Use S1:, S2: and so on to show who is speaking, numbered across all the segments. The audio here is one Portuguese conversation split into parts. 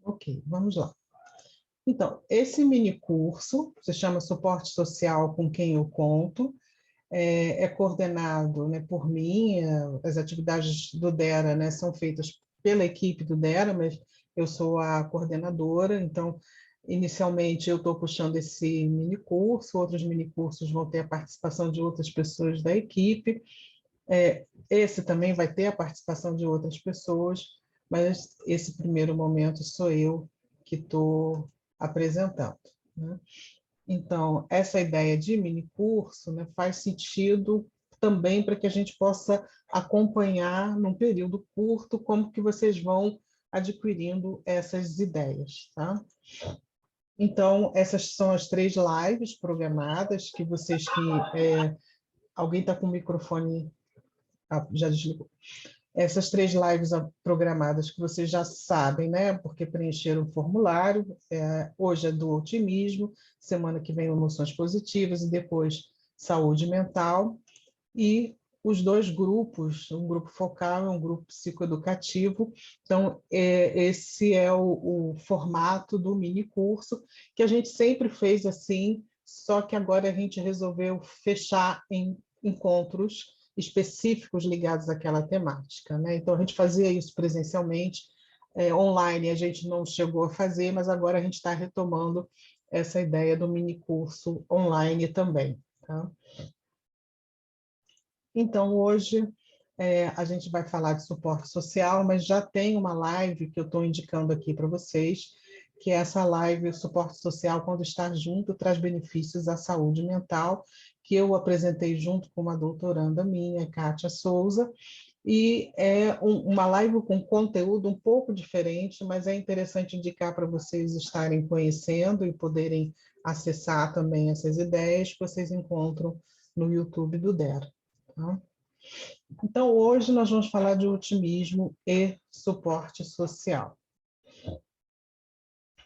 S1: Ok, vamos lá. Então, esse mini curso se chama Suporte Social com quem eu conto, é coordenado, né, por mim, as atividades do DERA, né, são feitas pela equipe do DERA, mas eu sou a coordenadora, então, inicialmente eu estou puxando esse mini curso, outros mini cursos vão ter a participação de outras pessoas da equipe, esse também vai ter a participação de outras pessoas, mas esse primeiro momento sou eu que estou apresentando, né? Então, essa ideia de mini curso, né, faz sentido também para que a gente possa acompanhar num período curto como que vocês vão adquirindo essas ideias, tá? Então, essas são as 3 lives programadas que vocês que... alguém está com o microfone... já desligou. Essas 3 lives programadas que vocês já sabem, né? Porque preencheram o formulário. Hoje é do otimismo, semana que vem emoções positivas e depois saúde mental. E os 2 grupos, um grupo focal e um grupo psicoeducativo. Então, esse é o formato do mini curso, que a gente sempre fez assim, só que agora a gente resolveu fechar em encontros específicos ligados àquela temática, né? Então, a gente fazia isso presencialmente, online a gente não chegou a fazer, mas agora a gente está retomando essa ideia do mini curso online também, tá? Então, hoje a gente vai falar de suporte social, mas já tem uma live que eu estou indicando aqui para vocês, que é essa live, o suporte social, quando estar junto, traz benefícios à saúde mental, que eu apresentei junto com uma doutoranda minha, Kátia Souza, e é uma live com conteúdo um pouco diferente, mas é interessante indicar para vocês estarem conhecendo e poderem acessar também essas ideias que vocês encontram no YouTube do DERA. Tá? Então, hoje nós vamos falar de otimismo e suporte social.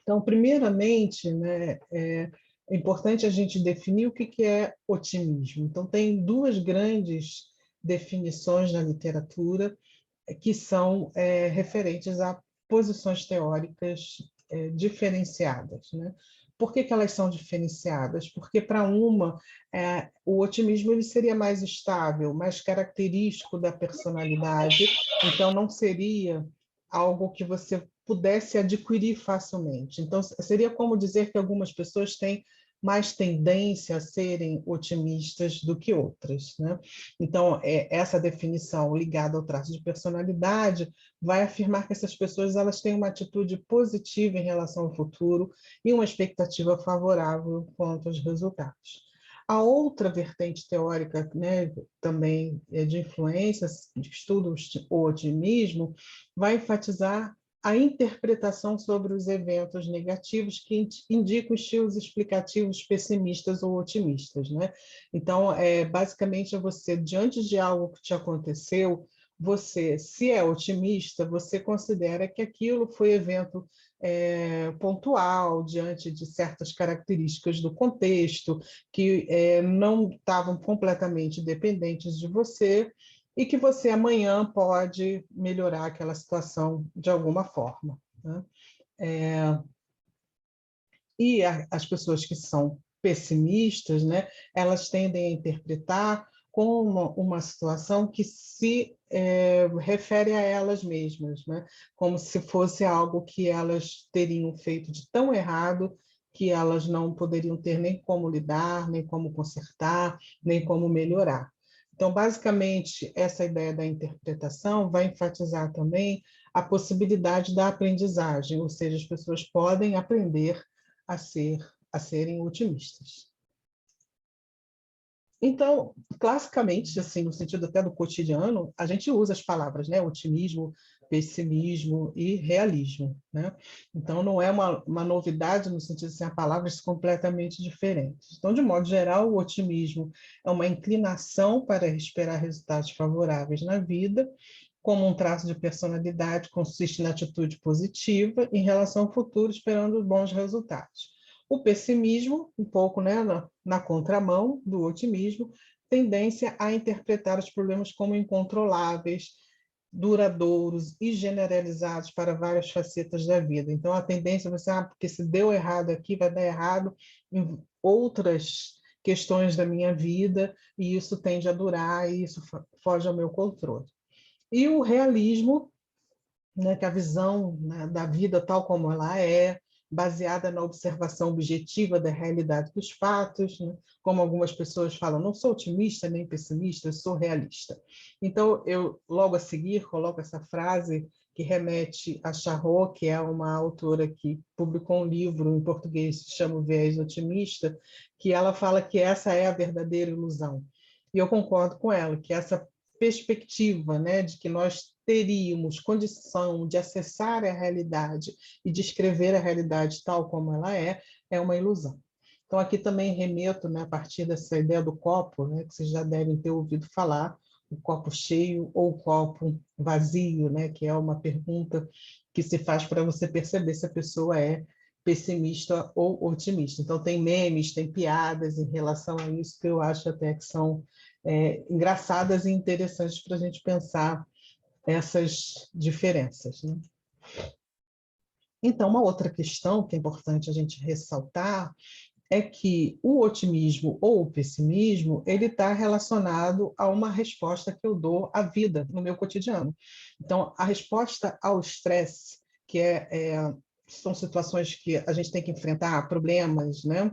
S1: Então, primeiramente, né, é importante a gente definir o que é otimismo. Então, tem 2 grandes definições na literatura que são referentes a posições teóricas diferenciadas, né? Por que elas são diferenciadas? Porque para uma, o otimismo ele seria mais estável, mais característico da personalidade, então não seria algo que você pudesse adquirir facilmente. Então, seria como dizer que algumas pessoas têm mais tendência a serem otimistas do que outras, né? Então, essa definição ligada ao traço de personalidade vai afirmar que essas pessoas elas têm uma atitude positiva em relação ao futuro e uma expectativa favorável quanto aos resultados. A outra vertente teórica, né, também de influências, de estudo o otimismo, vai enfatizar a interpretação sobre os eventos negativos que indicam estilos explicativos pessimistas ou otimistas, né? Então, basicamente, é você, diante de algo que te aconteceu, você, se é otimista, você considera que aquilo foi evento pontual, diante de certas características do contexto, que não estavam completamente dependentes de você, e que você amanhã pode melhorar aquela situação de alguma forma, né? E as pessoas que são pessimistas, né, elas tendem a interpretar como uma situação que se refere a elas mesmas, né? Como se fosse algo que elas teriam feito de tão errado que elas não poderiam ter nem como lidar, nem como consertar, nem como melhorar. Então, basicamente, essa ideia da interpretação vai enfatizar também a possibilidade da aprendizagem, ou seja, as pessoas podem aprender a serem otimistas. Então, classicamente, assim, no sentido até do cotidiano, a gente usa as palavras, né? Otimismo, pessimismo e realismo, né? Então, não é uma novidade no sentido de ser palavras completamente diferentes. Então, de modo geral, o otimismo é uma inclinação para esperar resultados favoráveis na vida, como um traço de personalidade, consiste na atitude positiva em relação ao futuro, esperando bons resultados. O pessimismo, um pouco, né, na contramão do otimismo, tendência a interpretar os problemas como incontroláveis, duradouros e generalizados para várias facetas da vida. Então, a tendência é você, porque se deu errado aqui, vai dar errado em outras questões da minha vida, e isso tende a durar, e isso foge ao meu controle. E o realismo, né, que é a visão, né, da vida tal como ela é, baseada na observação objetiva da realidade dos fatos, né? Como algumas pessoas falam, não sou otimista nem pessimista, eu sou realista. Então, eu logo a seguir coloco essa frase que remete a Charrot, que é uma autora que publicou um livro em português que se chama O Viés Otimista, que ela fala que essa é a verdadeira ilusão. E eu concordo com ela, que essa perspectiva, né, de que nós teríamos condição de acessar a realidade e de escrever a realidade tal como ela é uma ilusão. Então, aqui também remeto, né, a partir dessa ideia do copo, né, que vocês já devem ter ouvido falar, o copo cheio ou o copo vazio, né, que é uma pergunta que se faz para você perceber se a pessoa é pessimista ou otimista. Então, tem memes, tem piadas em relação a isso, que eu acho até que são engraçadas e interessantes para a gente pensar essas diferenças, né? Então, uma outra questão que é importante a gente ressaltar é que o otimismo ou o pessimismo ele está relacionado a uma resposta que eu dou à vida no meu cotidiano. Então, a resposta ao estresse, que são situações que a gente tem que enfrentar, problemas, né?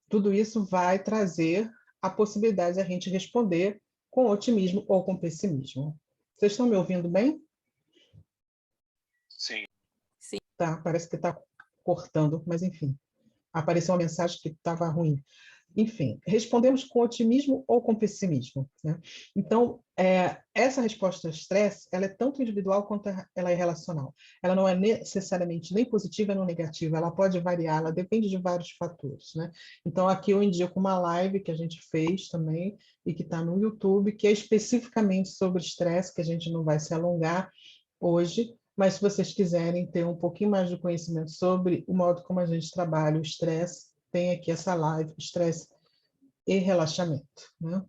S1: Tudo isso vai trazer a possibilidade de a gente responder com otimismo ou com pessimismo. Vocês estão me ouvindo bem?
S2: Sim.
S3: Sim.
S1: Tá, parece que está cortando, mas enfim. Apareceu uma mensagem que estava ruim. Enfim, respondemos com otimismo ou com pessimismo, né? Então, essa resposta ao estresse, ela é tanto individual quanto ela é relacional. Ela não é necessariamente nem positiva nem negativa, ela pode variar, ela depende de vários fatores, né? Então, aqui eu indico uma live que a gente fez também e que está no YouTube, que é especificamente sobre estresse, que a gente não vai se alongar hoje, mas se vocês quiserem ter um pouquinho mais de conhecimento sobre o modo como a gente trabalha o estresse, tem aqui essa live, estresse e relaxamento, né?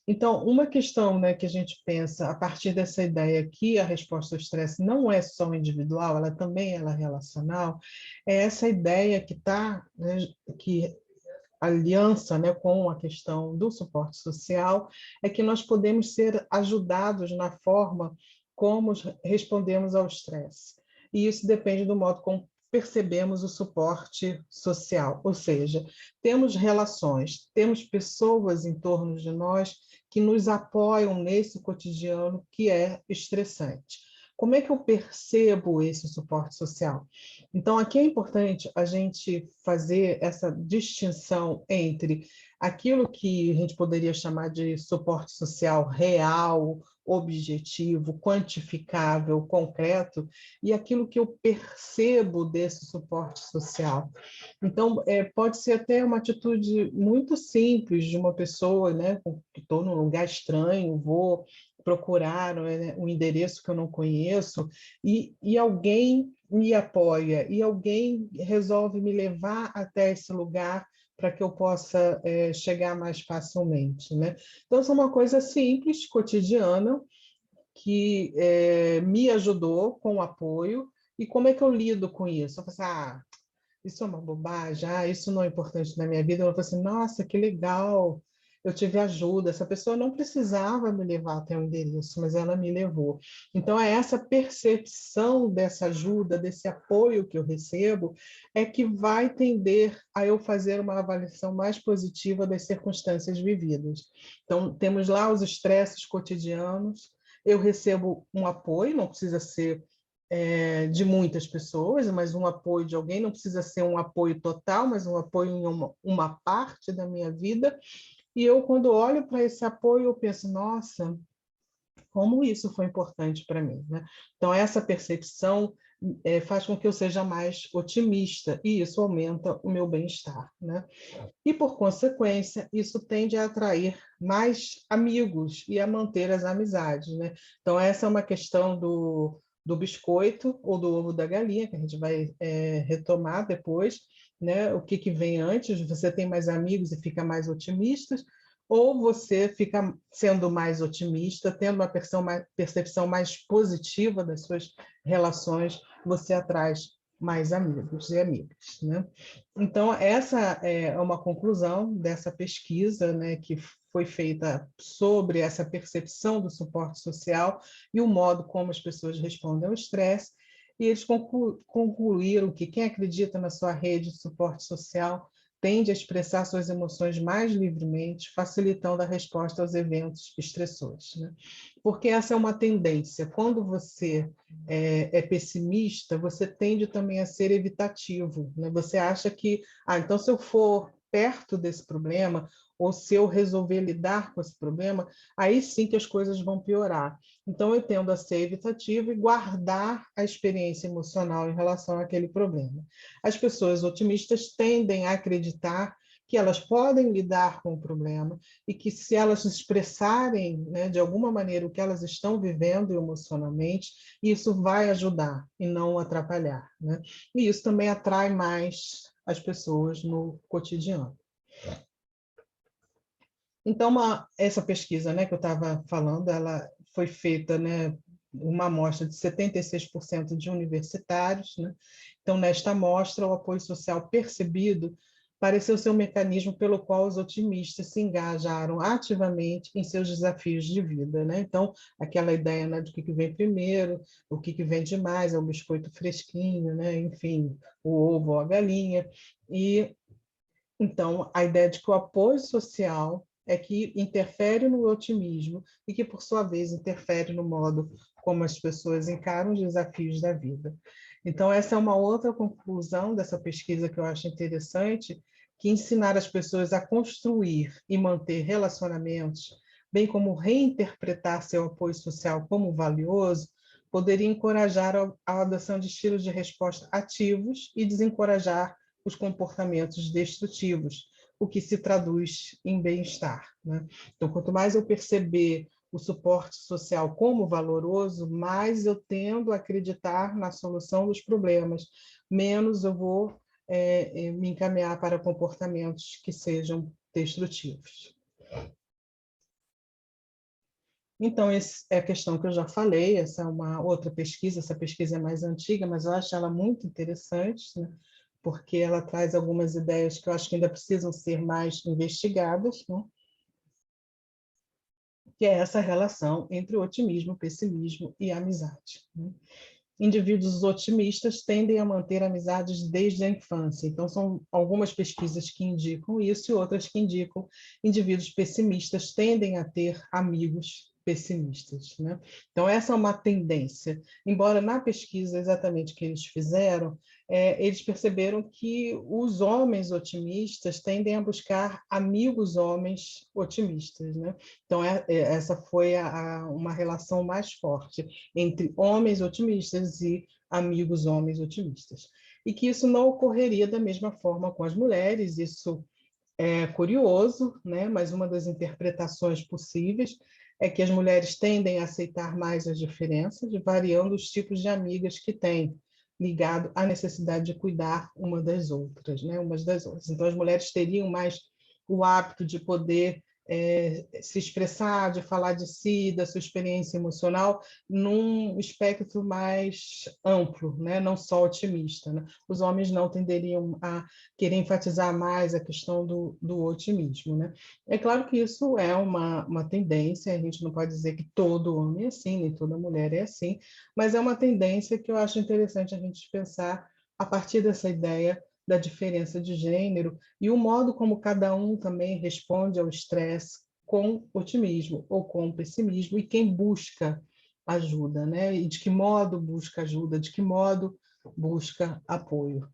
S1: Então, uma questão, né, que a gente pensa a partir dessa ideia que a resposta ao estresse não é só individual, ela também é relacional, é essa ideia que está, né, que aliança, né, com a questão do suporte social, é que nós podemos ser ajudados na forma como respondemos ao estresse. E isso depende do modo como percebemos o suporte social, ou seja, temos relações, temos pessoas em torno de nós que nos apoiam nesse cotidiano que é estressante. Como é que eu percebo esse suporte social? Então, aqui é importante a gente fazer essa distinção entre aquilo que a gente poderia chamar de suporte social real, objetivo, quantificável, concreto, e aquilo que eu percebo desse suporte social. Então, pode ser até uma atitude muito simples de uma pessoa, né, que estou num lugar estranho, vou procurar, né, um endereço que eu não conheço, e alguém me apoia, e alguém resolve me levar até esse lugar para que eu possa chegar mais facilmente, né? Então, isso é uma coisa simples, cotidiana, que me ajudou com o apoio. E como é que eu lido com isso? Eu falo assim, isso é uma bobagem, isso não é importante na minha vida. Eu falo assim, nossa, que legal, eu tive ajuda. Essa pessoa não precisava me levar até o endereço, mas ela me levou. Então, é essa percepção dessa ajuda, desse apoio que eu recebo, é que vai tender a eu fazer uma avaliação mais positiva das circunstâncias vividas. Então, temos lá os estresses cotidianos, eu recebo um apoio, não precisa ser de muitas pessoas, mas um apoio de alguém, não precisa ser um apoio total, mas um apoio em uma parte da minha vida. E eu, quando olho para esse apoio, eu penso, nossa, como isso foi importante para mim, né? Então, essa percepção faz com que eu seja mais otimista, e isso aumenta o meu bem-estar, né? E, por consequência, isso tende a atrair mais amigos e a manter as amizades, né? Então, essa é uma questão do biscoito ou do ovo da galinha, que a gente vai retomar depois, né? O que vem antes, você tem mais amigos e fica mais otimista, ou você fica sendo mais otimista, tendo uma percepção mais positiva das suas relações, você atrai mais amigos e amigas, né? Então, essa é uma conclusão dessa pesquisa, né, que foi feita sobre essa percepção do suporte social e o modo como as pessoas respondem ao estresse, e eles concluíram que quem acredita na sua rede de suporte social tende a expressar suas emoções mais livremente, facilitando a resposta aos eventos estressores, né? Porque essa é uma tendência. Quando você é pessimista, você tende também a ser evitativo, né? Você acha que, então se eu for perto desse problema, ou se eu resolver lidar com esse problema, aí sim que as coisas vão piorar. Então, eu tendo a ser evitativo e guardar a experiência emocional em relação àquele problema. As pessoas otimistas tendem a acreditar que elas podem lidar com o problema e que, se elas expressarem, né, de alguma maneira o que elas estão vivendo emocionalmente, isso vai ajudar e não atrapalhar, né? E isso também atrai mais as pessoas no cotidiano. Então, essa pesquisa, né, que eu estava falando, ela foi feita, né, uma amostra de 76% de universitários, né? Então, nesta amostra, o apoio social percebido pareceu ser um mecanismo pelo qual os otimistas se engajaram ativamente em seus desafios de vida, né? Então, aquela ideia, né, do que vem primeiro, o que vem demais, é o biscoito fresquinho, né? Enfim, o ovo ou a galinha. E então, a ideia de que o apoio social é que interfere no otimismo e que, por sua vez, interfere no modo como as pessoas encaram os desafios da vida. Então, essa é uma outra conclusão dessa pesquisa que eu acho interessante, que ensinar as pessoas a construir e manter relacionamentos, bem como reinterpretar seu apoio social como valioso, poderia encorajar a adoção de estilos de resposta ativos e desencorajar os comportamentos destrutivos, o que se traduz em bem-estar, né? Então, quanto mais eu perceber o suporte social como valoroso, mais eu tendo a acreditar na solução dos problemas, menos eu vou me encaminhar para comportamentos que sejam destrutivos. Então, essa é a questão que eu já falei, essa é uma outra pesquisa, essa pesquisa é mais antiga, mas eu acho ela muito interessante, né? Porque ela traz algumas ideias que eu acho que ainda precisam ser mais investigadas, né? Que é essa relação entre o otimismo, pessimismo e a amizade, né? Indivíduos otimistas tendem a manter amizades desde a infância. Então, são algumas pesquisas que indicam isso e outras que indicam indivíduos pessimistas tendem a ter amigos pessimistas, né? Então, essa é uma tendência. Embora na pesquisa exatamente que eles fizeram, eles perceberam que os homens otimistas tendem a buscar amigos homens otimistas, né? Então, essa foi uma relação mais forte entre homens otimistas e amigos homens otimistas. E que isso não ocorreria da mesma forma com as mulheres, isso é curioso, né? Mas uma das interpretações possíveis é que as mulheres tendem a aceitar mais as diferenças, variando os tipos de amigas que têm, ligado à necessidade de cuidar uma das outras, né? Umas das outras. Então, as mulheres teriam mais o hábito de poder se expressar, de falar de si, da sua experiência emocional, num espectro mais amplo, né? Não só otimista, né? Os homens não tenderiam a querer enfatizar mais a questão do otimismo, né? É claro que isso é uma tendência, a gente não pode dizer que todo homem é assim, nem toda mulher é assim, mas é uma tendência que eu acho interessante a gente pensar a partir dessa ideia da diferença de gênero e o modo como cada um também responde ao estresse com otimismo ou com pessimismo e quem busca ajuda, né? E de que modo busca ajuda, de que modo busca apoio.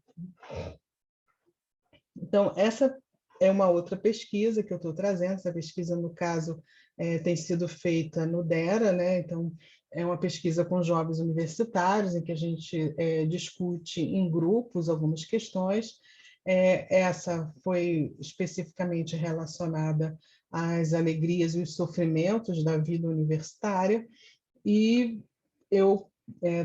S1: Então, essa é uma outra pesquisa que eu estou trazendo, essa pesquisa, no caso, tem sido feita no DERA, né? Então, é uma pesquisa com jovens universitários, em que a gente discute em grupos algumas questões. Essa foi especificamente relacionada às alegrias e os sofrimentos da vida universitária, e eu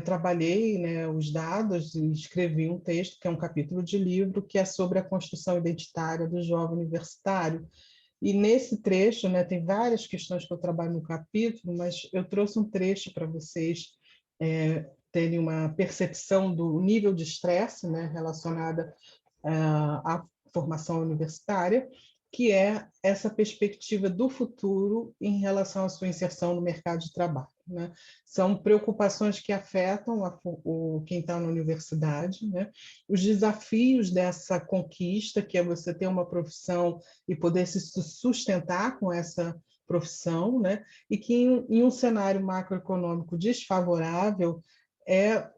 S1: trabalhei, né, os dados e escrevi um texto, que é um capítulo de livro, que é sobre a construção identitária do jovem universitário. E nesse trecho, né, tem várias questões que eu trabalho no capítulo, mas eu trouxe um trecho para vocês terem uma percepção do nível de estresse, né, relacionada à formação universitária, que é essa perspectiva do futuro em relação à sua inserção no mercado de trabalho, né? São preocupações que afetam quem está na universidade, né? Os desafios dessa conquista, que é você ter uma profissão e poder se sustentar com essa profissão, né? E que em um cenário macroeconômico desfavorável,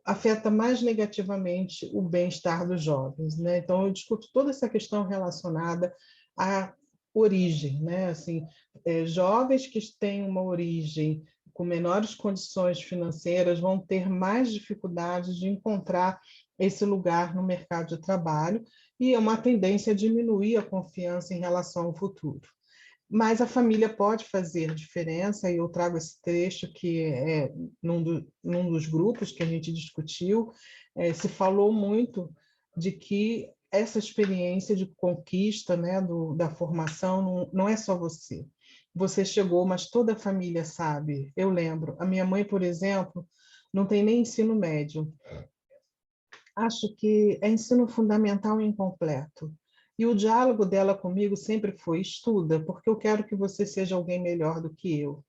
S1: afeta mais negativamente o bem-estar dos jovens, né? Então, eu discuto toda essa questão relacionada à origem, né? Assim, jovens que têm uma origem com menores condições financeiras vão ter mais dificuldades de encontrar esse lugar no mercado de trabalho, e é uma tendência a diminuir a confiança em relação ao futuro. Mas a família pode fazer diferença, e eu trago esse trecho que é num dos grupos que a gente discutiu, se falou muito de que essa experiência de conquista, né, da formação não é só você. Você chegou, mas toda a família sabe. Eu lembro, a minha mãe, por exemplo, não tem nem ensino médio. Acho que é ensino fundamental incompleto. E o diálogo dela comigo sempre foi: estuda, porque eu quero que você seja alguém melhor do que eu.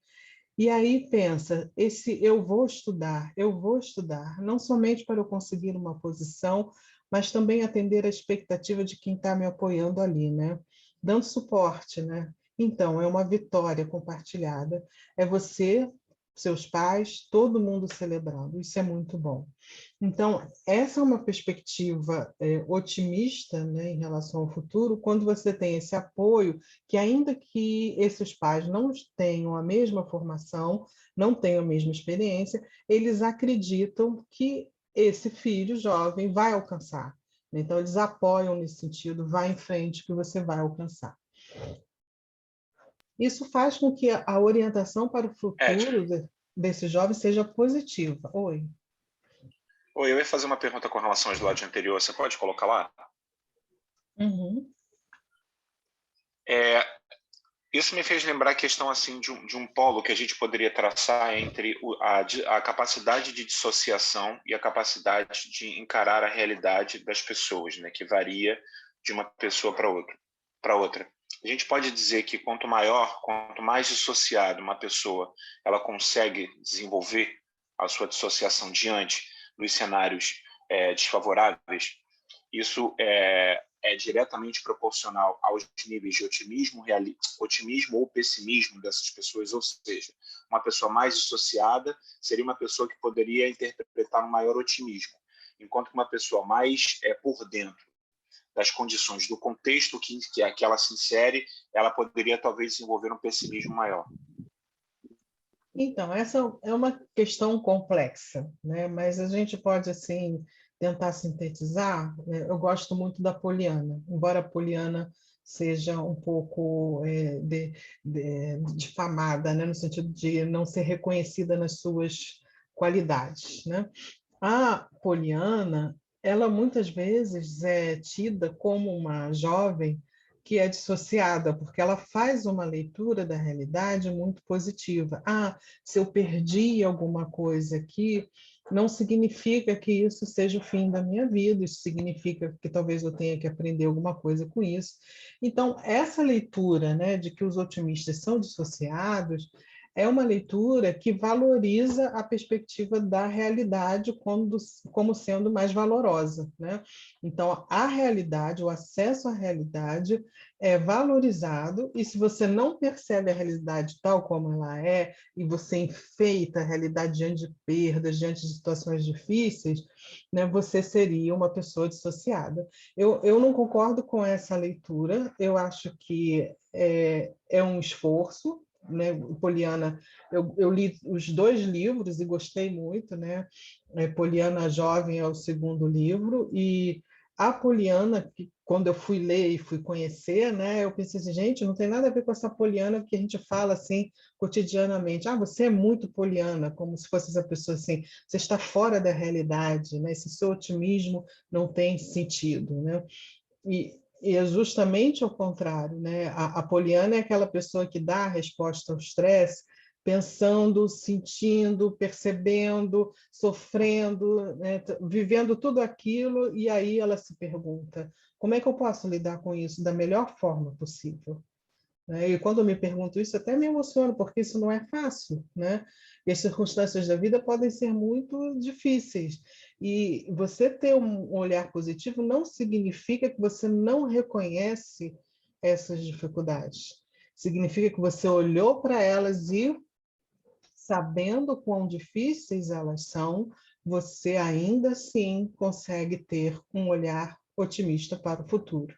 S1: E aí pensa, eu vou estudar, não somente para eu conseguir uma posição, mas também atender a expectativa de quem está me apoiando ali, né? Dando suporte, né? Então, é uma vitória compartilhada. É você, seus pais, todo mundo celebrando. Isso é muito bom. Então, essa é uma perspectiva otimista, né, em relação ao futuro, quando você tem esse apoio, que ainda que esses pais não tenham a mesma formação, não tenham a mesma experiência, eles acreditam que esse filho jovem vai alcançar. Então, eles apoiam nesse sentido: vai em frente que você vai alcançar. Isso faz com que a orientação para o futuro desse jovem seja positiva. Oi.
S2: Oi, eu ia fazer uma pergunta com relação ao slide anterior, você pode colocar lá?
S1: Uhum.
S2: Isso me fez lembrar a questão assim, de um polo que a gente poderia traçar entre a capacidade de dissociação e a capacidade de encarar a realidade das pessoas, né, que varia de uma pessoa para outra. A gente pode dizer que quanto mais dissociado uma pessoa ela consegue desenvolver a sua dissociação diante dos cenários desfavoráveis, isso é diretamente proporcional aos níveis de otimismo ou pessimismo dessas pessoas, ou seja, uma pessoa mais dissociada seria uma pessoa que poderia interpretar um maior otimismo, enquanto que uma pessoa mais por dentro das condições do contexto que ela se insere, ela poderia talvez desenvolver um pessimismo maior.
S1: Então, essa é uma questão complexa, né? Mas a gente pode, assim, tentar sintetizar. Eu gosto muito da Poliana, embora a Poliana seja um pouco difamada, né? No sentido de não ser reconhecida nas suas qualidades, né? A Poliana, ela muitas vezes é tida como uma jovem que é dissociada, porque ela faz uma leitura da realidade muito positiva. Se eu perdi alguma coisa aqui, não significa que isso seja o fim da minha vida, isso significa que talvez eu tenha que aprender alguma coisa com isso. Então, essa leitura, né, de que os otimistas são dissociados, é uma leitura que valoriza a perspectiva da realidade como sendo mais valorosa, né? Então, a realidade, o acesso à realidade é valorizado, e se você não percebe a realidade tal como ela é, e você enfeita a realidade diante de perdas, diante de situações difíceis, né, você seria uma pessoa dissociada. Eu não concordo com essa leitura, eu acho que é um esforço, né? Poliana, eu li os 2 livros e gostei muito, né? Poliana Jovem é o segundo livro, e a Poliana, que quando eu fui ler e fui conhecer, né, eu pensei assim: gente, não tem nada a ver com essa Poliana que a gente fala assim cotidianamente. Você é muito Poliana, como se fosse essa pessoa assim, você está fora da realidade, né? Esse seu otimismo não tem sentido, né? E E é justamente ao contrário, né? A Poliana é aquela pessoa que dá a resposta ao estresse pensando, sentindo, percebendo, sofrendo, né? Vivendo tudo aquilo, e aí ela se pergunta: como é que eu posso lidar com isso da melhor forma possível? Né? E quando eu me pergunto isso, até me emociono, porque isso não é fácil, né? E as circunstâncias da vida podem ser muito difíceis. E você ter um olhar positivo não significa que você não reconhece essas dificuldades. Significa que você olhou para elas e, sabendo quão difíceis elas são, você ainda assim consegue ter um olhar otimista para o futuro.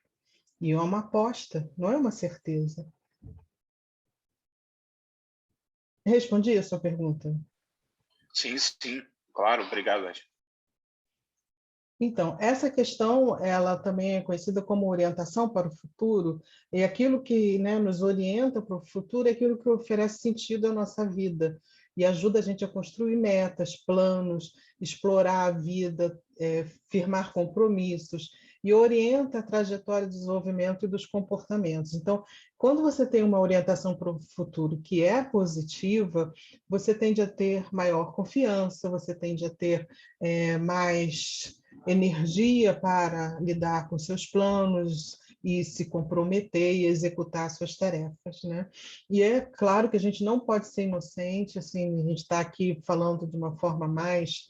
S1: E é uma aposta, não é uma certeza. Respondi a sua pergunta.
S2: Sim, sim, claro, obrigado, Ed.
S1: Então, essa questão, ela também é conhecida como orientação para o futuro, e aquilo que, né, nos orienta para o futuro é aquilo que oferece sentido à nossa vida e ajuda a gente a construir metas, planos, explorar a vida, firmar compromissos e orienta a trajetória de desenvolvimento e dos comportamentos. Então, quando você tem uma orientação para o futuro que é positiva, você tende a ter maior confiança, você tende a ter mais energia para lidar com seus planos e se comprometer e executar suas tarefas, né? E é claro que a gente não pode ser inocente, assim, a gente está aqui falando de uma forma mais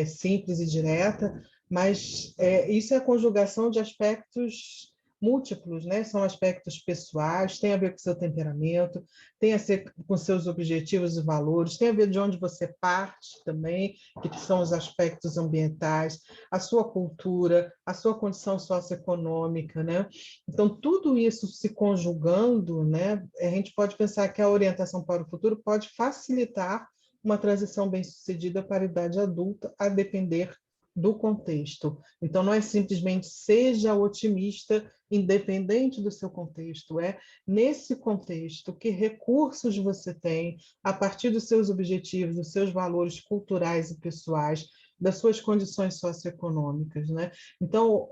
S1: simples e direta, mas isso é a conjugação de aspectos múltiplos, né? São aspectos pessoais, tem a ver com seu temperamento, tem a ver com seus objetivos e valores, tem a ver de onde você parte também, que são os aspectos ambientais, a sua cultura, a sua condição socioeconômica, né? Então, tudo isso se conjugando, né? A gente pode pensar que a orientação para o futuro pode facilitar uma transição bem-sucedida para a idade adulta, a depender do contexto. Então, não é simplesmente seja otimista, independente do seu contexto, é nesse contexto que recursos você tem, a partir dos seus objetivos, dos seus valores culturais e pessoais, das suas condições socioeconômicas, né? Então,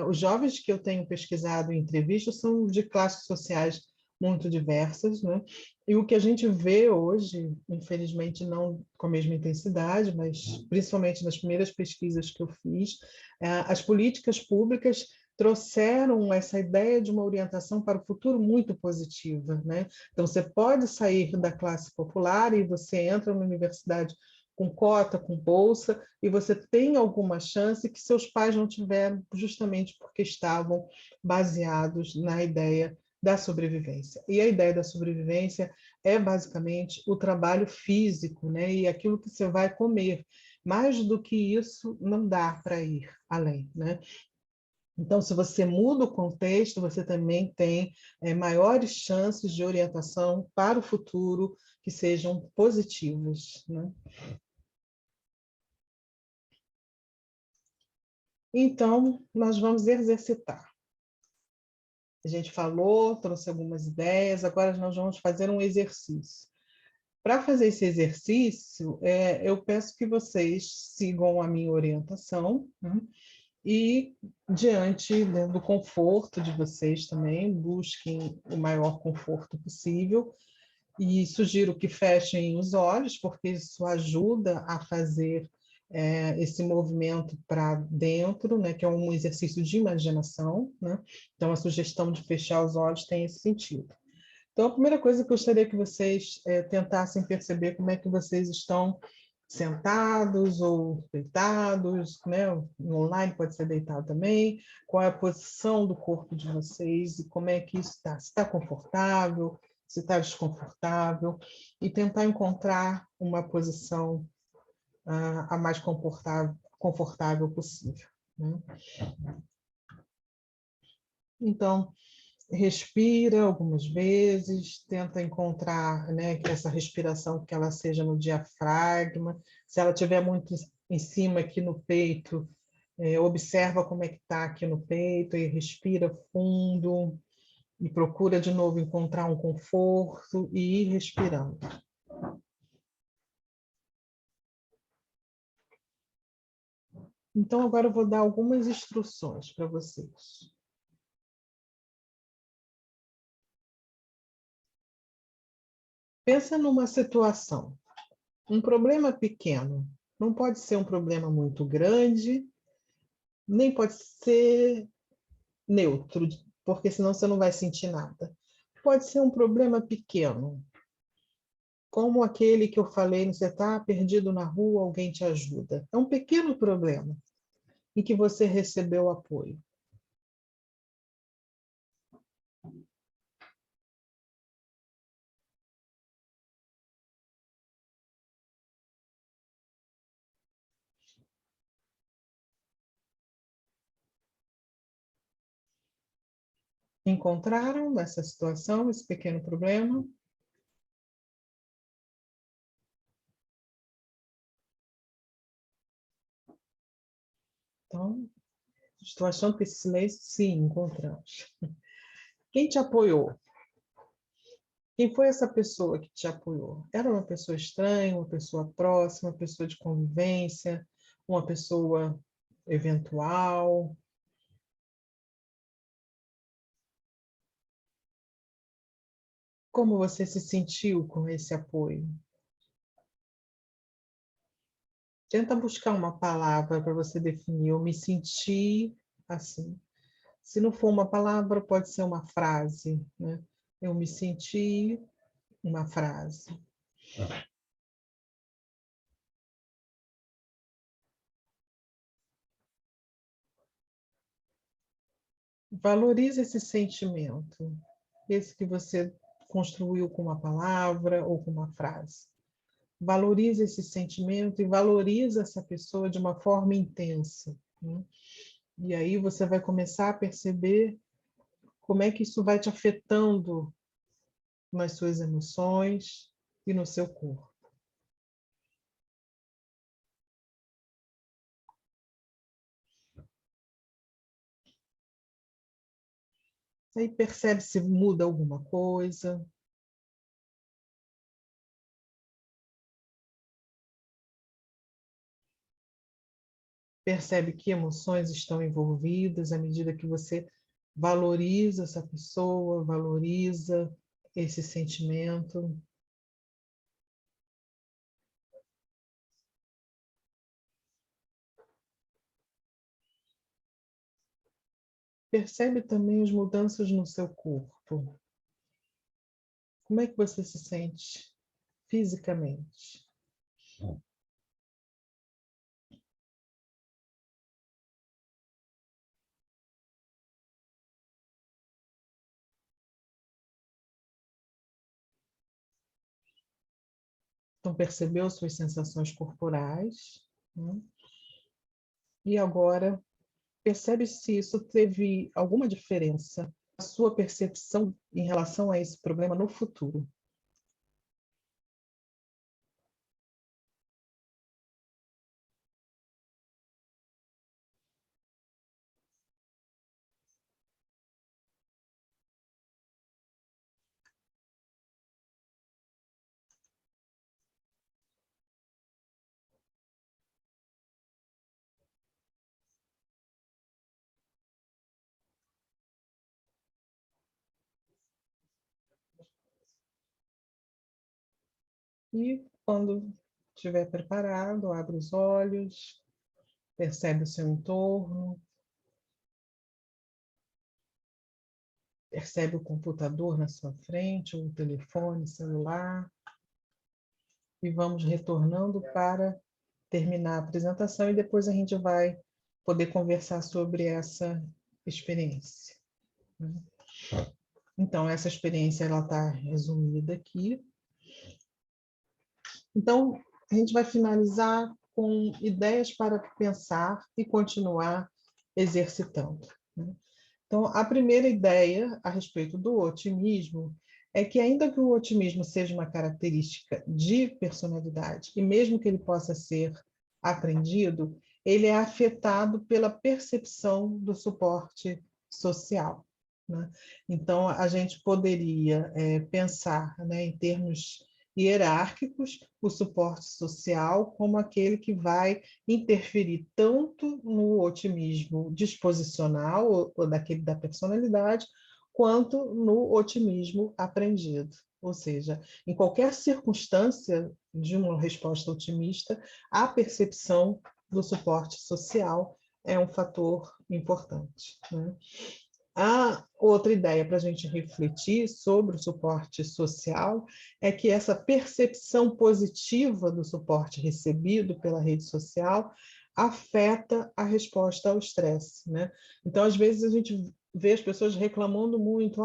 S1: os jovens que eu tenho pesquisado em entrevistas são de classes sociais muito diversas, né? E o que a gente vê hoje, infelizmente não com a mesma intensidade, mas principalmente nas primeiras pesquisas que eu fiz, as políticas públicas trouxeram essa ideia de uma orientação para o futuro muito positiva, né? Então, você pode sair da classe popular e você entra na universidade com cota, com bolsa, e você tem alguma chance que seus pais não tiveram, justamente porque estavam baseados na ideia da sobrevivência. E a ideia da sobrevivência é basicamente o trabalho físico, né? E aquilo que você vai comer. Mais do que isso, não dá para ir além, né? Então, se você muda o contexto, você também tem maiores chances de orientação para o futuro que sejam positivas, né? Então, nós vamos exercitar. A gente falou, trouxe algumas ideias, agora nós vamos fazer um exercício. Para fazer esse exercício, eu peço que vocês sigam a minha orientação, né? E, diante, né, do conforto de vocês também, busquem o maior conforto possível. E sugiro que fechem os olhos, porque isso ajuda a fazer esse movimento para dentro, né, que é um exercício de imaginação, né? Então, a sugestão de fechar os olhos tem esse sentido. Então, a primeira coisa que eu gostaria que vocês tentassem perceber como é que vocês estão sentados ou deitados, né? Online pode ser deitado também, qual é a posição do corpo de vocês e como é que isso está, se está confortável, se está desconfortável, e tentar encontrar uma posição a mais confortável possível, né? Então, respira algumas vezes, tenta encontrar, né, que essa respiração que ela seja no diafragma. Se ela estiver muito em cima aqui no peito, observa como é que está aqui no peito e respira fundo e procura de novo encontrar um conforto e ir respirando. Então, agora eu vou dar algumas instruções para vocês. Pensa numa situação, um problema pequeno, não pode ser um problema muito grande, nem pode ser neutro, porque senão você não vai sentir nada. Pode ser um problema pequeno, como aquele que eu falei, você está perdido na rua, alguém te ajuda. É um pequeno problema em que você recebeu apoio. Encontraram essa situação, esse pequeno problema? Então, estou achando que esse silêncio, sim, encontramos. Quem te apoiou? Quem foi essa pessoa que te apoiou? Era uma pessoa estranha, uma pessoa próxima, uma pessoa de convivência, uma pessoa eventual? Como você se sentiu com esse apoio? Tenta buscar uma palavra para você definir. Eu me senti assim. Se não for uma palavra, pode ser uma frase, né? Eu me senti, uma frase. Valorize esse sentimento, esse que você construiu com uma palavra ou com uma frase. Valorize esse sentimento e valorize essa pessoa de uma forma intensa, né? E aí você vai começar a perceber como é que isso vai te afetando nas suas emoções e no seu corpo. Aí percebe se muda alguma coisa. Percebe que emoções estão envolvidas à medida que você valoriza essa pessoa, valoriza esse sentimento. Percebe também as mudanças no seu corpo. Como é que você se sente fisicamente? Então, percebeu suas sensações corporais, né? E agora, percebe se isso teve alguma diferença na sua percepção em relação a esse problema no futuro. E quando estiver preparado, abre os olhos, percebe o seu entorno, percebe o computador na sua frente, ou o telefone, celular, e vamos retornando para terminar a apresentação e depois a gente vai poder conversar sobre essa experiência, né? Então, essa experiência ela está resumida aqui. Então, a gente vai finalizar com ideias para pensar e continuar exercitando, né? Então, a primeira ideia a respeito do otimismo é que, ainda que o otimismo seja uma característica de personalidade, e mesmo que ele possa ser aprendido, ele é afetado pela percepção do suporte social, né? Então, a gente poderia pensar, né, em termos hierárquicos, o suporte social como aquele que vai interferir tanto no otimismo disposicional, ou daquele da personalidade, quanto no otimismo aprendido, Ou seja, em qualquer circunstância de uma resposta otimista, a percepção do suporte social é um fator importante, né? A outra ideia para a gente refletir sobre o suporte social é que essa percepção positiva do suporte recebido pela rede social afeta a resposta ao estresse, né? Então, às vezes, a gente vê as pessoas reclamando muito,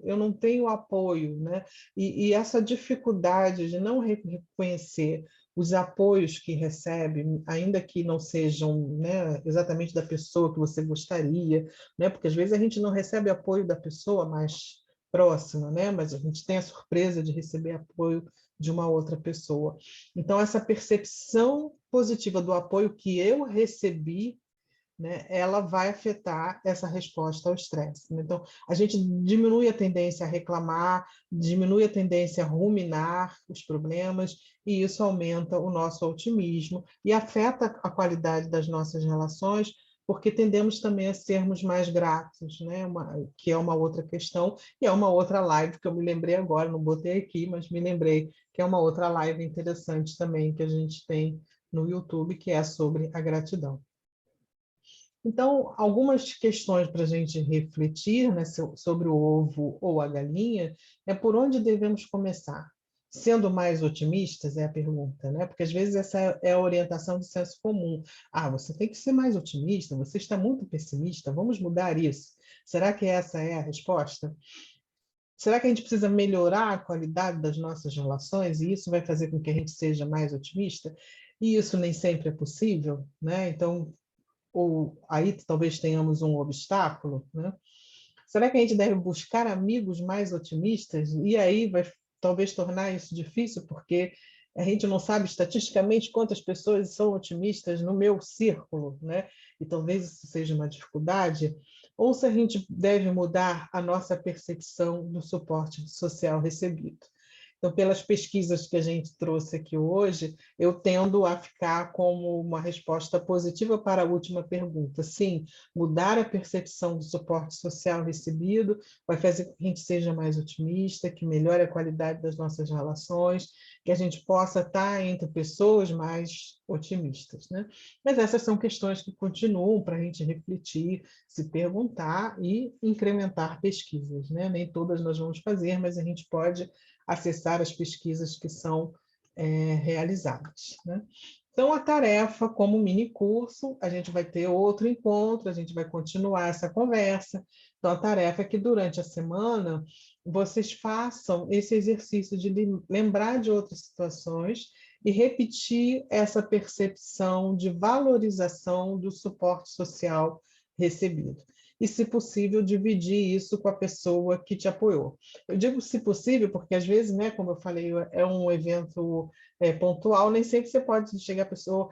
S1: eu não tenho apoio, né? E essa dificuldade de não reconhecer os apoios que recebe, ainda que não sejam, né, exatamente da pessoa que você gostaria, né? Porque às vezes a gente não recebe apoio da pessoa mais próxima, né? Mas a gente tem a surpresa de receber apoio de uma outra pessoa. Então, essa percepção positiva do apoio que eu recebi, né, ela vai afetar essa resposta ao estresse. Então, a gente diminui a tendência a reclamar, diminui a tendência a ruminar os problemas, e isso aumenta o nosso otimismo e afeta a qualidade das nossas relações, porque tendemos também a sermos mais gratos, né? Que é uma outra questão, e é uma outra live que eu me lembrei agora, não botei aqui, mas me lembrei que é uma outra live interessante também que a gente tem no YouTube, que é sobre a gratidão. Então, algumas questões para a gente refletir, né, sobre o ovo ou a galinha, é por onde devemos começar. Sendo mais otimistas, é a pergunta, né? Porque às vezes essa é a orientação do senso comum. Você tem que ser mais otimista, você está muito pessimista, vamos mudar isso. Será que essa é a resposta? Será que a gente precisa melhorar a qualidade das nossas relações e isso vai fazer com que a gente seja mais otimista? E isso nem sempre é possível, né? Então, ou aí talvez tenhamos um obstáculo, né? Será que a gente deve buscar amigos mais otimistas? E aí vai talvez tornar isso difícil, porque a gente não sabe estatisticamente quantas pessoas são otimistas no meu círculo, né? E talvez isso seja uma dificuldade. Ou se a gente deve mudar a nossa percepção do suporte social recebido. Então, pelas pesquisas que a gente trouxe aqui hoje, eu tendo a ficar como uma resposta positiva para a última pergunta. Sim, mudar a percepção do suporte social recebido vai fazer com que a gente seja mais otimista, que melhore a qualidade das nossas relações, que a gente possa estar entre pessoas mais otimistas, né? Mas essas são questões que continuam para a gente refletir, se perguntar e incrementar pesquisas, né? Nem todas nós vamos fazer, mas a gente pode acessar as pesquisas que são realizadas, né? Então, a tarefa, como mini curso, a gente vai ter outro encontro, a gente vai continuar essa conversa. Então, a tarefa é que, durante a semana, vocês façam esse exercício de lembrar de outras situações e repetir essa percepção de valorização do suporte social recebido. E, se possível, dividir isso com a pessoa que te apoiou. Eu digo se possível, porque às vezes, né, como eu falei, é um evento pontual, nem sempre você pode chegar a pessoa,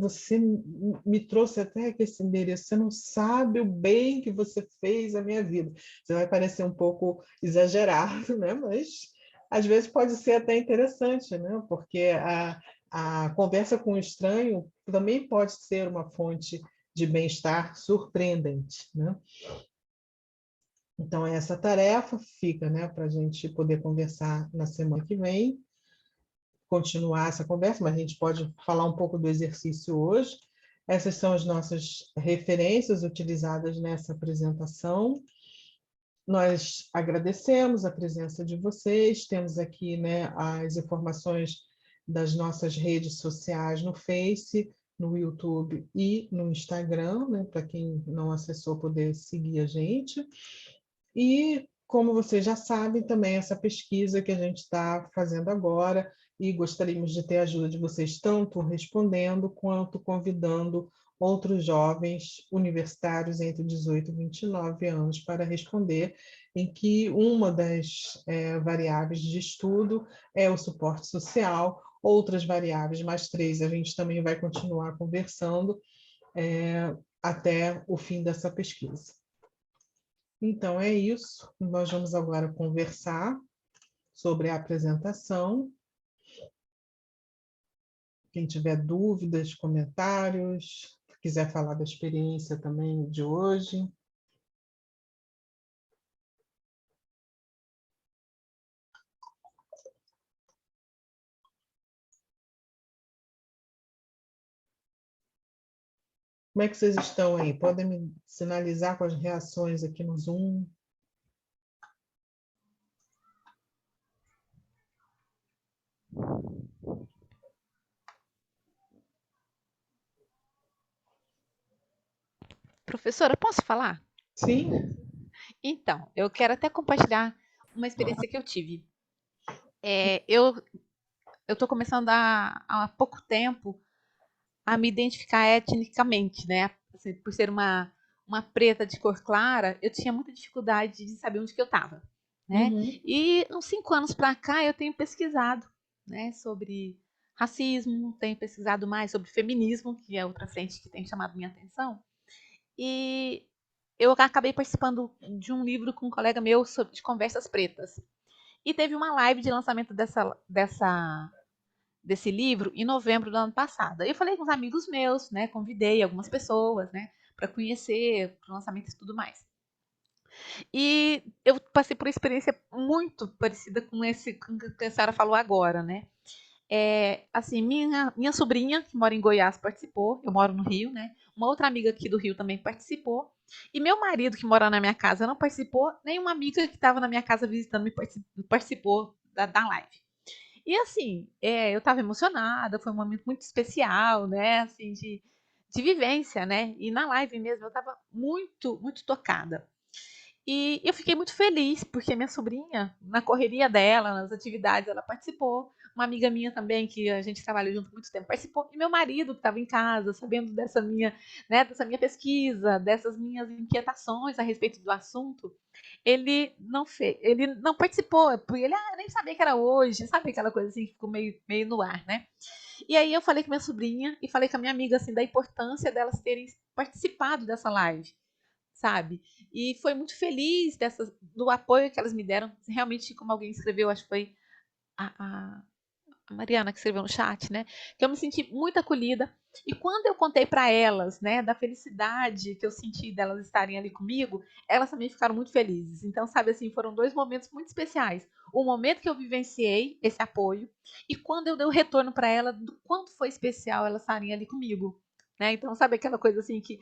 S1: você me trouxe até aqui esse endereço, você não sabe o bem que você fez à minha vida. Você vai parecer um pouco exagerado, né? Mas às vezes pode ser até interessante, né? Porque a conversa com o estranho também pode ser uma fonte de bem-estar surpreendente, né? Então, essa tarefa fica, né, para a gente poder conversar na semana que vem, continuar essa conversa, mas a gente pode falar um pouco do exercício hoje. Essas são as nossas referências utilizadas nessa apresentação. Nós agradecemos a presença de vocês, temos aqui, né, as informações das nossas redes sociais no Face, no YouTube e no Instagram, né, para quem não acessou poder seguir a gente. E, como vocês já sabem, também essa pesquisa que a gente está fazendo agora, e gostaríamos de ter a ajuda de vocês, tanto respondendo quanto convidando outros jovens universitários entre 18 e 29 anos para responder, em que uma das variáveis de estudo é o suporte social, outras variáveis, mais três, a gente também vai continuar conversando até o fim dessa pesquisa. Então, é isso. Nós vamos agora conversar sobre a apresentação. Quem tiver dúvidas, comentários, quiser falar da experiência também de hoje. Como é que vocês estão aí? Podem me sinalizar com as reações aqui no Zoom?
S3: Professora, posso falar?
S1: Sim.
S3: Então, eu quero até compartilhar uma experiência que eu tive. Eu estou começando há pouco tempo a me identificar etnicamente, né? Assim, por ser uma preta de cor clara, eu tinha muita dificuldade de saber onde que eu estava, né?
S1: Uhum.
S3: E uns 5 anos para cá eu tenho pesquisado, né, sobre racismo, tenho pesquisado mais sobre feminismo, que é outra frente que tem chamado minha atenção. E eu acabei participando de um livro com um colega meu de conversas pretas. E teve uma live de lançamento desse livro em novembro do ano passado. Eu falei com os amigos meus, né? Convidei algumas pessoas, né? Para conhecer o lançamento e tudo mais. E eu passei por uma experiência muito parecida com com o que a senhora falou agora, né? Assim, minha sobrinha, que mora em Goiás, participou. Eu moro no Rio, né? Uma outra amiga aqui do Rio também participou. E meu marido, que mora na minha casa, não participou. Nem uma amiga que estava na minha casa visitando me participou da live. E assim, eu estava emocionada, foi um momento muito especial, né? Assim, de vivência, né? E na live mesmo eu estava muito, muito tocada. E eu fiquei muito feliz, porque minha sobrinha, na correria dela, nas atividades, ela participou. Uma amiga minha também, que a gente trabalhou junto há muito tempo, participou. E meu marido, que estava em casa, sabendo dessa minha pesquisa, dessas minhas inquietações a respeito do assunto, ele não participou, porque ele nem sabia que era hoje, sabe aquela coisa assim que ficou meio no ar, né? E aí eu falei com minha sobrinha e falei com a minha amiga assim da importância delas terem participado dessa live, sabe? E foi muito feliz do apoio que elas me deram. Realmente, como alguém escreveu, acho que foi a Mariana que escreveu no chat, né? Que eu me senti muito acolhida. E quando eu contei para elas, né, da felicidade que eu senti delas estarem ali comigo, elas também ficaram muito felizes. Então, sabe assim, foram 2 momentos muito especiais. O momento que eu vivenciei esse apoio e quando eu dei o retorno para elas do quanto foi especial elas estarem ali comigo, né? Então, sabe aquela coisa assim que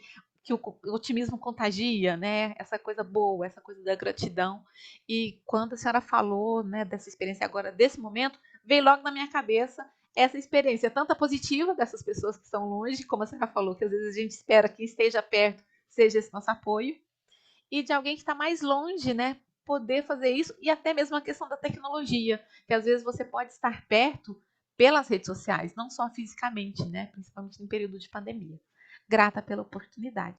S3: o otimismo contagia, né? Essa coisa boa, essa coisa da gratidão. E quando a senhora falou, né, dessa experiência agora, desse momento, veio logo na minha cabeça essa experiência, tanto a positiva dessas pessoas que estão longe, como a senhora falou, que às vezes a gente espera que esteja perto, seja esse nosso apoio, e de alguém que está mais longe, né, poder fazer isso, e até mesmo a questão da tecnologia, que às vezes você pode estar perto pelas redes sociais, não só fisicamente, né, principalmente em período de pandemia. Grata pela oportunidade.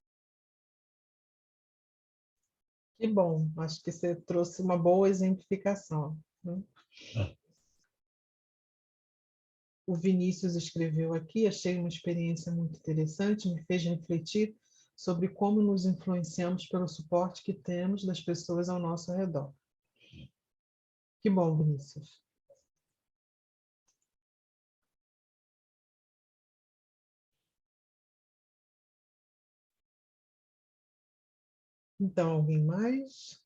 S1: Que bom, acho que você trouxe uma boa exemplificação, né? O Vinícius escreveu aqui, achei uma experiência muito interessante, me fez refletir sobre como nos influenciamos pelo suporte que temos das pessoas ao nosso redor. Que bom, Vinícius. Então, alguém mais?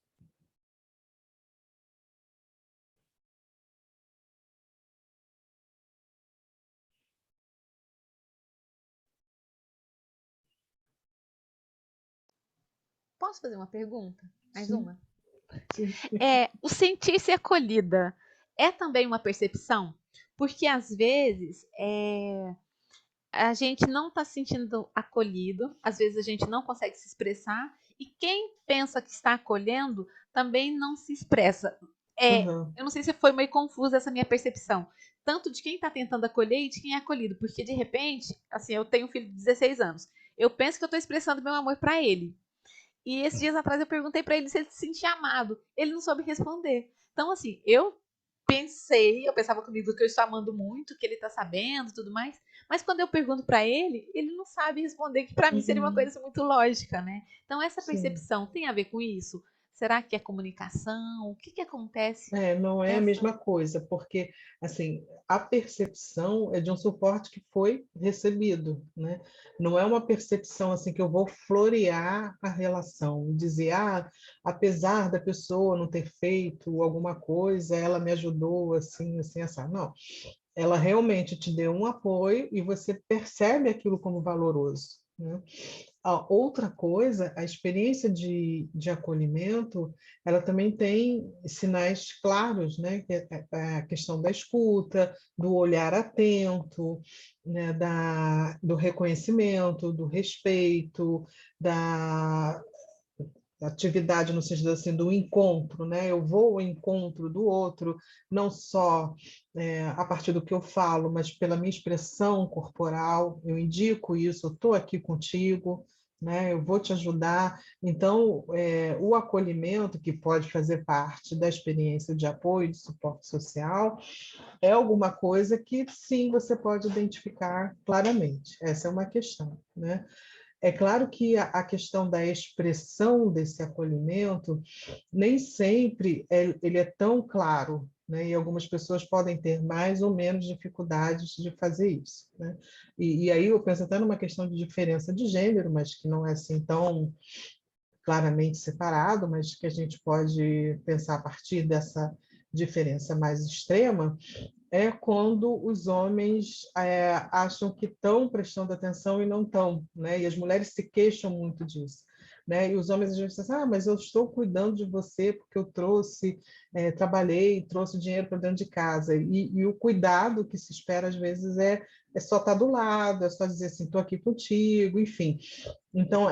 S3: Posso fazer uma pergunta? Mais
S1: Sim,
S3: uma?
S1: sim.
S3: O sentir-se acolhida é também uma percepção? Porque às vezes a gente não está se sentindo acolhido, às vezes a gente não consegue se expressar, e quem pensa que está acolhendo também não se expressa.
S1: Uhum.
S3: Eu não sei se foi meio confusa essa minha percepção, tanto de quem está tentando acolher e de quem é acolhido, porque de repente, assim, eu tenho um filho de 16 anos, eu penso que eu estou expressando meu amor para ele, e esses dias atrás eu perguntei para ele se ele se sentia amado. Ele não soube responder. Então, assim, eu pensava comigo que eu estou amando muito, que ele está sabendo e tudo mais. Mas quando eu pergunto para ele, ele não sabe responder, que para mim seria uma
S1: Uhum.
S3: coisa muito lógica, né? Então, essa
S1: Sim.
S3: percepção tem a ver com isso? Será que é comunicação? O que acontece
S1: Não é a
S3: nessa?
S1: mesma coisa, porque assim, a percepção é de um suporte que foi recebido, né? Não é uma percepção assim que eu vou florear a relação e dizer, apesar da pessoa não ter feito alguma coisa, ela me ajudou assim, assim, assim. Não, ela realmente te deu um apoio e você percebe aquilo como valoroso, né? A outra coisa, a experiência de acolhimento, ela também tem sinais claros, né? Que é a questão da escuta, do olhar atento, né? Do reconhecimento, do respeito, da atividade no sentido assim do encontro, né? Eu vou ao encontro do outro, não só a partir do que eu falo, mas pela minha expressão corporal. Eu indico isso, eu estou aqui contigo, né? Eu vou te ajudar. Então, o acolhimento, que pode fazer parte da experiência de apoio, de suporte social, é alguma coisa que sim você pode identificar claramente. Essa é uma questão, né? É claro que a questão da expressão desse acolhimento nem sempre ele é tão claro, né? E algumas pessoas podem ter mais ou menos dificuldades de fazer isso, né? E aí eu penso até numa questão de diferença de gênero, mas que não é assim tão claramente separado, mas que a gente pode pensar a partir dessa diferença mais extrema, é quando os homens acham que estão prestando atenção e não estão, né? E as mulheres se queixam muito disso, né? E os homens às vezes dizem, mas eu estou cuidando de você porque eu trabalhei, trouxe dinheiro para dentro de casa. E o cuidado que se espera às vezes é só estar do lado, é só dizer assim, estou aqui contigo, enfim. Então,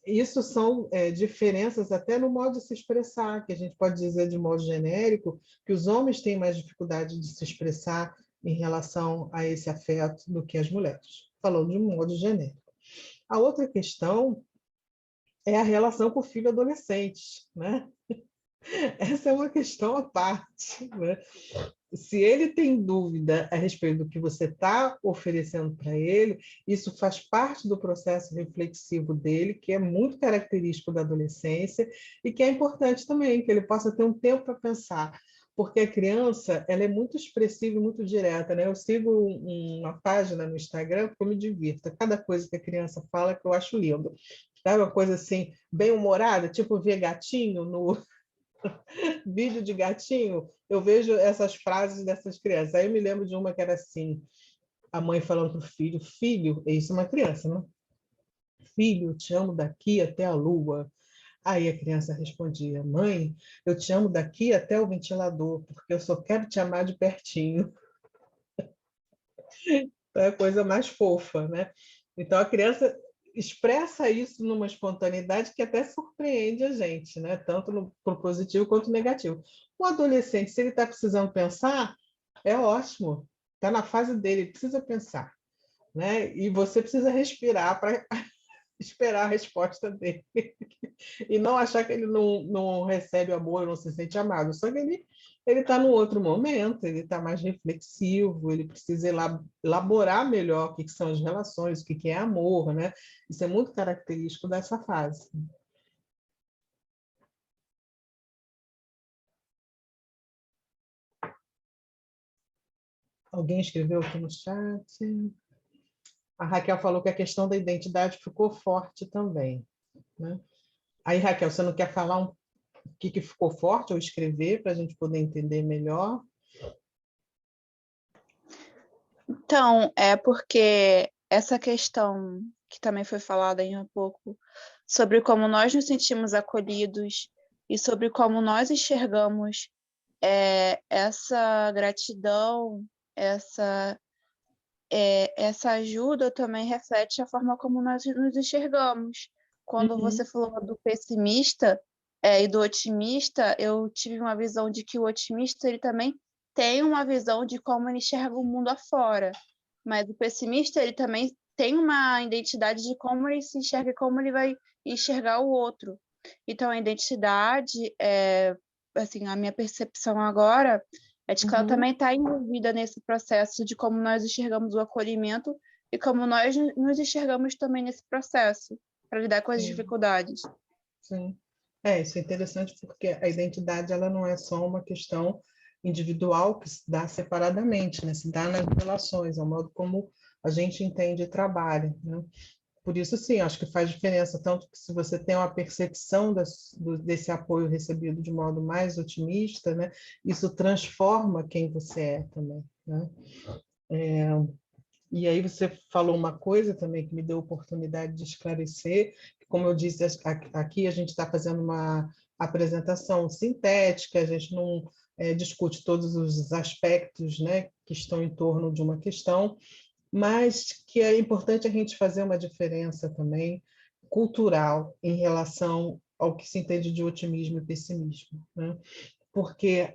S1: isso são diferenças até no modo de se expressar, que a gente pode dizer de modo genérico, que os homens têm mais dificuldade de se expressar em relação a esse afeto do que as mulheres, falando de um modo genérico. A outra questão é a relação com o filho adolescente, né? Essa é uma questão à parte, né? Se ele tem dúvida a respeito do que você está oferecendo para ele, isso faz parte do processo reflexivo dele, que é muito característico da adolescência e que é importante também, que ele possa ter um tempo para pensar, porque a criança ela é muito expressiva e muito direta, né? Eu sigo uma página no Instagram que eu me divirto. Cada coisa que a criança fala que eu acho lindo. Sabe uma coisa assim, bem humorada, tipo ver gatinho no vídeo de gatinho, eu vejo essas frases dessas crianças. Aí eu me lembro de uma que era assim, a mãe falando para o filho, filho, isso é uma criança, né? Filho, eu te amo daqui até a lua. Aí a criança respondia, mãe, eu te amo daqui até o ventilador, porque eu só quero te amar de pertinho. É a coisa mais fofa, né? Então a criança expressa isso numa espontaneidade que até surpreende a gente, né? Tanto no positivo quanto no negativo. O adolescente, se ele está precisando pensar, é ótimo. Está na fase dele, ele precisa pensar, né? E você precisa respirar para esperar a resposta dele e não achar que ele não recebe amor, não se sente amado. Só que ele está num outro momento, ele está mais reflexivo, ele precisa elaborar melhor o que são as relações, o que é amor, né? Isso é muito característico dessa fase. Alguém escreveu aqui no chat. A Raquel falou que a questão da identidade ficou forte também, né? Aí, Raquel, você não quer falar o que ficou forte ou escrever para a gente poder entender melhor?
S4: Então, é porque essa questão que também foi falada aí um pouco sobre como nós nos sentimos acolhidos e sobre como nós enxergamos essa gratidão, essa ajuda também reflete a forma como nós nos enxergamos. Quando você falou do pessimista e do otimista, eu tive uma visão de que o otimista ele também tem uma visão de como ele enxerga o mundo afora, mas o pessimista ele também tem uma identidade de como ele se enxerga e como ele vai enxergar o outro. Então a identidade, assim, a minha percepção agora é de que ela também está envolvida nesse processo de como nós enxergamos o acolhimento e como nós nos enxergamos também nesse processo para lidar com as dificuldades.
S1: Sim. Isso é interessante porque a identidade ela não é só uma questão individual que se dá separadamente, né? Se dá nas relações, é o modo como a gente entende e trabalha, né? Por isso, sim, acho que faz diferença, tanto que se você tem uma percepção desse apoio recebido de modo mais otimista, né? Isso transforma quem você é também, né? E aí você falou uma coisa também que me deu a oportunidade de esclarecer, que, como eu disse, aqui a gente está fazendo uma apresentação sintética, a gente não discute todos os aspectos, né, que estão em torno de uma questão, mas que é importante a gente fazer uma diferença também cultural em relação ao que se entende de otimismo e pessimismo, né? Porque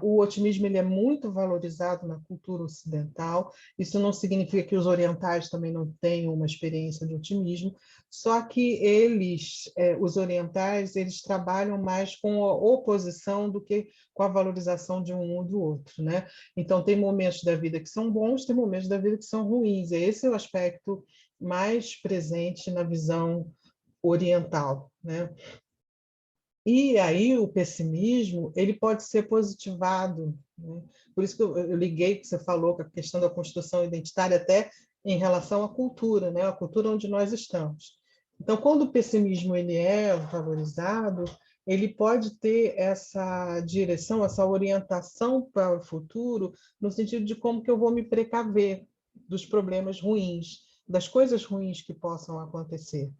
S1: o otimismo ele é muito valorizado na cultura ocidental. Isso não significa que os orientais também não tenham uma experiência de otimismo, só que eles, os orientais, eles trabalham mais com a oposição do que com a valorização de um ou do outro, né? Então, tem momentos da vida que são bons, tem momentos da vida que são ruins. Esse é o aspecto mais presente na visão oriental, né? E aí o pessimismo ele pode ser positivado, né? Por isso que eu liguei que você falou com a questão da construção identitária até em relação à cultura, né? A cultura onde nós estamos. Então, quando o pessimismo ele é valorizado, ele pode ter essa direção, essa orientação para o futuro, no sentido de como que eu vou me precaver dos problemas ruins, das coisas ruins que possam acontecer.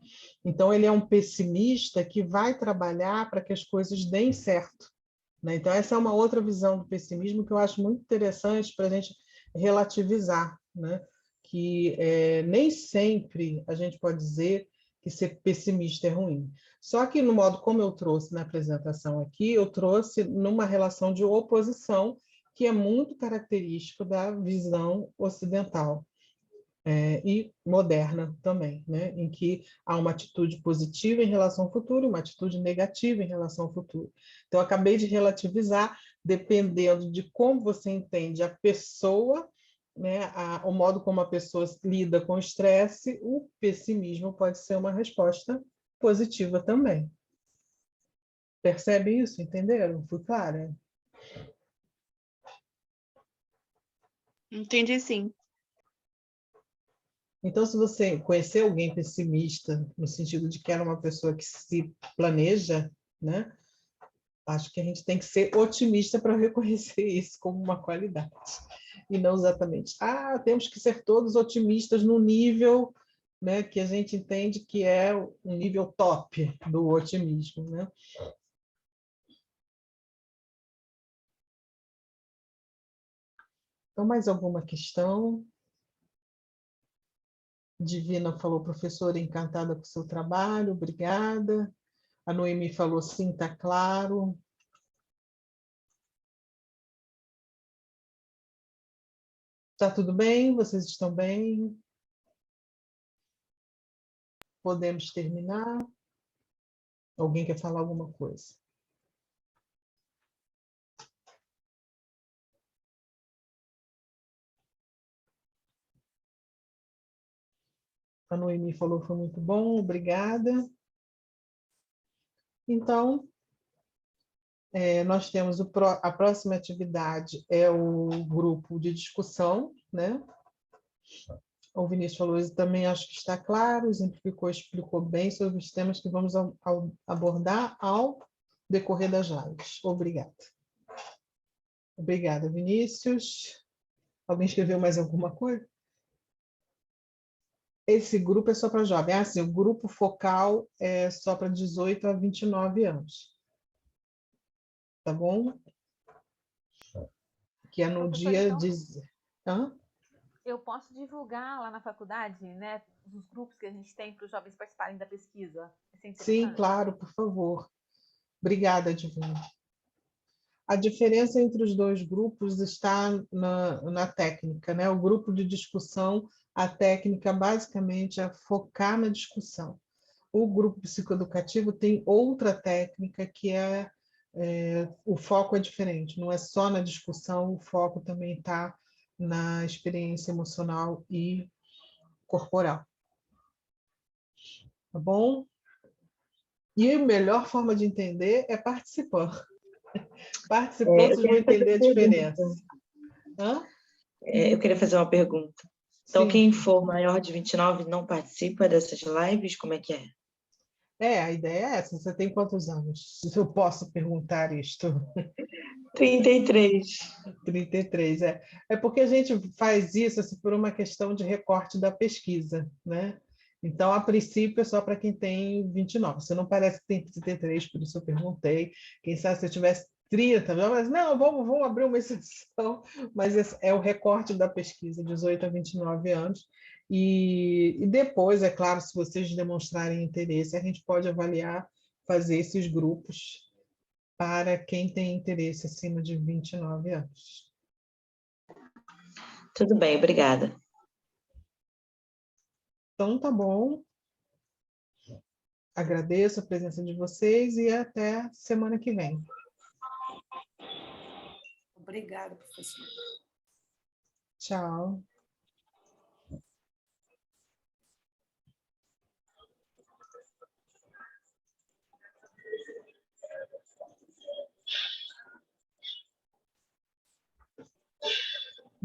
S1: Então, ele é um pessimista que vai trabalhar para que as coisas deem certo, né? Então, essa é uma outra visão do pessimismo que eu acho muito interessante para a gente relativizar, né? Que nem sempre a gente pode dizer que ser pessimista é ruim. Só que, no modo como eu trouxe na apresentação aqui, eu trouxe numa relação de oposição que é muito característico da visão ocidental. E moderna também, né? Em que há uma atitude positiva em relação ao futuro, uma atitude negativa em relação ao futuro. Então, eu acabei de relativizar, dependendo de como você entende a pessoa, né? O modo como a pessoa lida com o estresse, o pessimismo pode ser uma resposta positiva também. Percebe isso? Entenderam? Fui clara?
S4: Entendi, sim.
S1: Então, se você conhecer alguém pessimista, no sentido de que era uma pessoa que se planeja, né? Acho que a gente tem que ser otimista para reconhecer isso como uma qualidade. E não exatamente, temos que ser todos otimistas no nível, né, que a gente entende que é o nível top do otimismo, né? Então, mais alguma questão? Divina falou, professora, encantada com o seu trabalho, obrigada. A Noemi falou, sim, está claro. Está tudo bem? Vocês estão bem? Podemos terminar? Alguém quer falar alguma coisa? A Noemi falou que foi muito bom, obrigada. Então, nós temos a próxima atividade é o grupo de discussão, né? O Vinícius falou isso também, acho que está claro, explicou bem sobre os temas que vamos abordar ao decorrer das lives. Obrigada. Obrigada, Vinícius. Alguém escreveu mais alguma coisa? Esse grupo é só para jovem. Sim, o grupo focal é só para 18 a 29 anos. Tá bom? Que é no dia
S3: então,
S1: de...
S3: Eu posso divulgar lá na faculdade, né, os grupos que a gente tem para os jovens participarem da pesquisa?
S1: Sim, claro, por favor. Obrigada, Divina. A diferença entre os dois grupos está na técnica, né? O grupo de discussão, a técnica basicamente é focar na discussão. O grupo psicoeducativo tem outra técnica que o foco é diferente, não é só na discussão, o foco também está na experiência emocional e corporal. Tá bom? E a melhor forma de entender é participando. Participando, vocês vão entender a diferença.
S5: Eu queria fazer uma pergunta. Então,
S1: Sim.
S5: Quem for maior de 29 não participa dessas lives? Como é que é?
S1: A ideia é essa. Você tem quantos anos? Se eu posso perguntar isto.
S5: 33.
S1: 33, é. É porque a gente faz isso assim, por uma questão de recorte da pesquisa, né? Então, a princípio, é só para quem tem 29. Você não parece que tem 33, por isso eu perguntei. Quem sabe se eu tivesse 30, mas não, vamos abrir uma exceção, mas esse é o recorte da pesquisa, 18 a 29 anos. E depois, é claro, se vocês demonstrarem interesse, a gente pode avaliar, fazer esses grupos para quem tem interesse acima de 29 anos.
S5: Tudo bem, obrigada.
S1: Então, tá bom. Agradeço a presença de vocês e até semana que vem.
S6: Obrigada, professora.
S1: Tchau.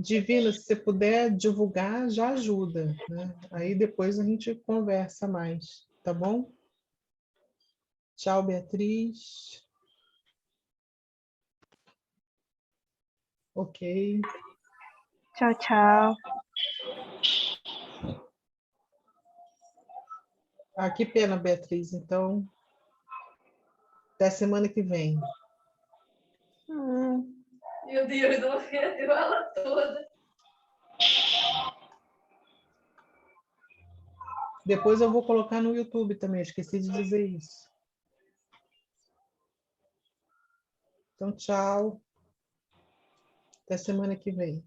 S1: Divina, se você puder divulgar, já ajuda, né? Aí depois a gente conversa mais, tá bom? Tchau, Beatriz. Ok.
S7: Tchau, tchau.
S1: Ah, que pena, Beatriz. Então, até semana que vem.
S3: Meu Deus, eu vou perdeu ela toda.
S1: Depois eu vou colocar no YouTube também, esqueci de dizer isso. Então, tchau. Até semana que vem.